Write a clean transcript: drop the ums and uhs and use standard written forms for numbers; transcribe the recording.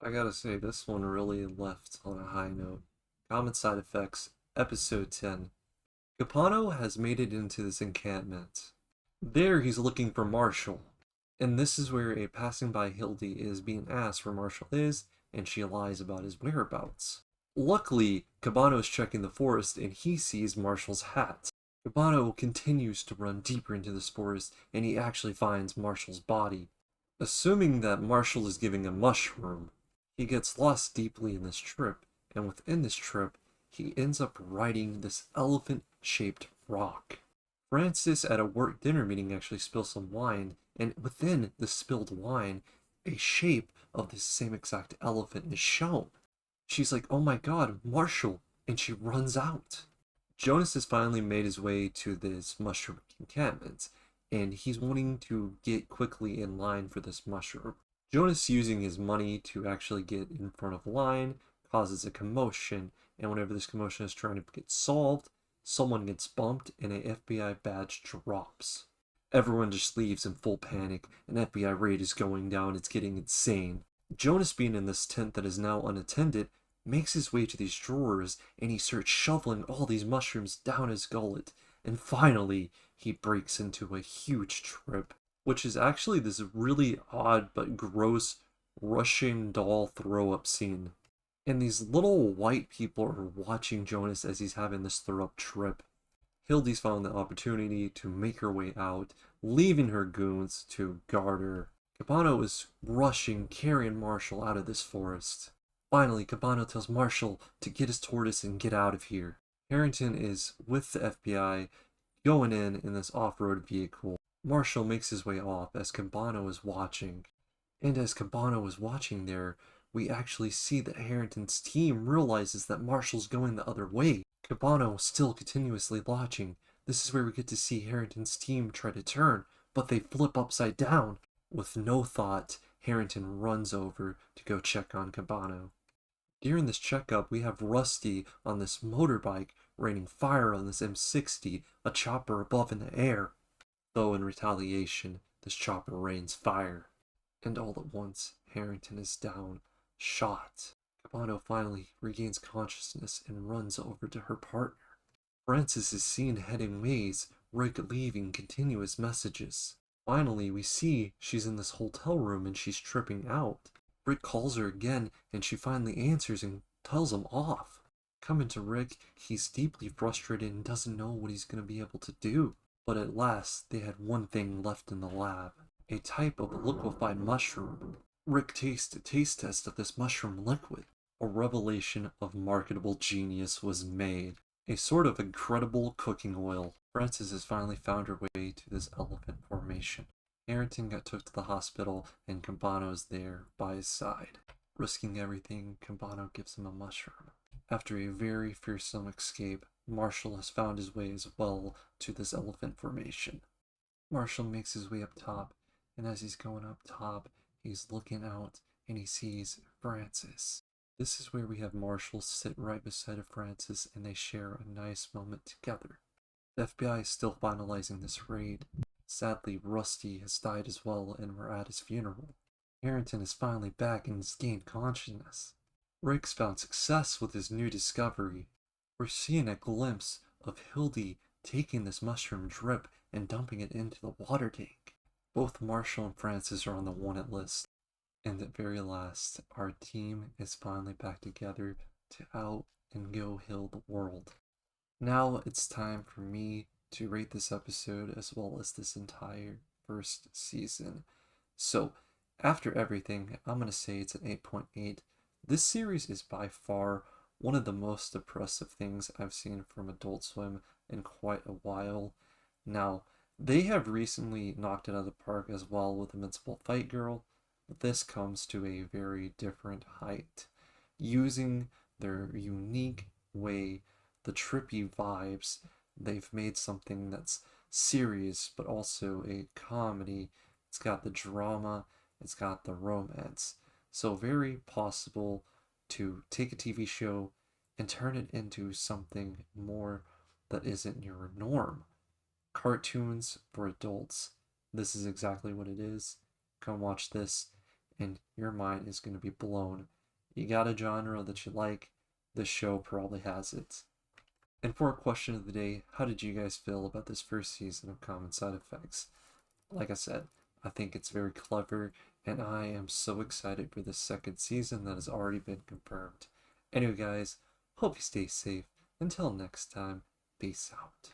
I gotta say, this one really left on a high note. Common Side Effects, Episode 10. Capano has made it into this encampment. There, he's looking for Marshall. And this is where a passing by Hildy is being asked where Marshall is, and she lies about his whereabouts. Luckily, Cabano is checking the forest and he sees Marshall's hat. Cabano continues to run deeper into this forest and he actually finds Marshall's body. Assuming that Marshall is giving a mushroom, he gets lost deeply in this trip, and within this trip, he ends up riding this elephant shaped rock. Francis, at a work dinner meeting, actually spills some wine, and within the spilled wine, a shape of this same exact elephant is shown. She's like, oh my god, Marshall! And she runs out. Jonas has finally made his way to this mushroom encampment, and he's wanting to get quickly in line for this mushroom. Jonas, using his money to actually get in front of the line, causes a commotion, and whenever this commotion is trying to get solved, someone gets bumped and a FBI badge drops. Everyone just leaves in full panic. An FBI raid is going down, it's getting insane. Jonas, being in this tent that is now unattended, makes his way to these drawers and he starts shoveling all these mushrooms down his gullet. And finally, he breaks into a huge trip, which is actually this really odd but gross Russian doll throw up scene. And these little white people are watching Jonas as he's having this throw up trip. Hildy's found the opportunity to make her way out, leaving her goons to guard her. Cabano is rushing, carrying Marshall out of this forest. Finally, Cabano tells Marshall to get his tortoise and get out of here. Harrington is with the FBI, going in this off-road vehicle. Marshall makes his way off as Cabano is watching. And as Cabano is watching there, we actually see that Harrington's team realizes that Marshall's going the other way. Cabano still continuously watching. This is where we get to see Harrington's team try to turn, but they flip upside down. With no thought, Harrington runs over to go check on Cabano. During this checkup, we have Rusty on this motorbike raining fire on this M60, a chopper above in the air. Though in retaliation, this chopper rains fire. And all at once, Harrington is down, shot. Cabano finally regains consciousness and runs over to her partner. Francis is seen heading ways, Rick leaving continuous messages. Finally, we see she's in this hotel room and she's tripping out. Rick calls her again and she finally answers and tells him off. Coming to Rick, he's deeply frustrated and doesn't know what he's going to be able to do. But at last, they had one thing left in the lab, a type of liquefied mushroom. Rick tastes a taste test of this mushroom liquid. A revelation of marketable genius was made. A sort of incredible cooking oil. Frances has finally found her way to this elephant formation. Harrington got took to the hospital and Campano's there by his side. Risking everything, Campano gives him a mushroom. After a very fearsome escape, Marshall has found his way as well to this elephant formation. Marshall makes his way up top, and as he's going up top, he's looking out and he sees Francis. This is where we have Marshall sit right beside of Francis and they share a nice moment together. The FBI is still finalizing this raid. Sadly, Rusty has died as well and we're at his funeral. Harrington is finally back and has gained consciousness. Rick's found success with his new discovery. We're seeing a glimpse of Hildy taking this mushroom drip and dumping it into the water tank. Both Marshall and Francis are on the wanted list. And at very last, our team is finally back together to out and go heal the world. Now it's time for me to rate this episode as well as this entire first season. So, after everything, I'm going to say it's an 8.8. This series is by far one of the most depressive things I've seen from Adult Swim in quite a while. Now, they have recently knocked it out of the park as well with Invincible Fight Girl, but this comes to a very different height. Using their unique way, the trippy vibes, they've made something that's serious but also a comedy. It's got the drama, it's got the romance. So very possible to take a TV show and turn it into something more that isn't your norm. Cartoons for adults. This is exactly what it is. Come watch this and your mind is going to be blown. You got a genre that you like, this show probably has it. And for our question of the day, how did you guys feel about this first season of Common Side Effects? Like I said, I think it's very clever, and I am so excited for the second season that has already been confirmed. Anyway, guys, hope you stay safe. Until next time, peace out.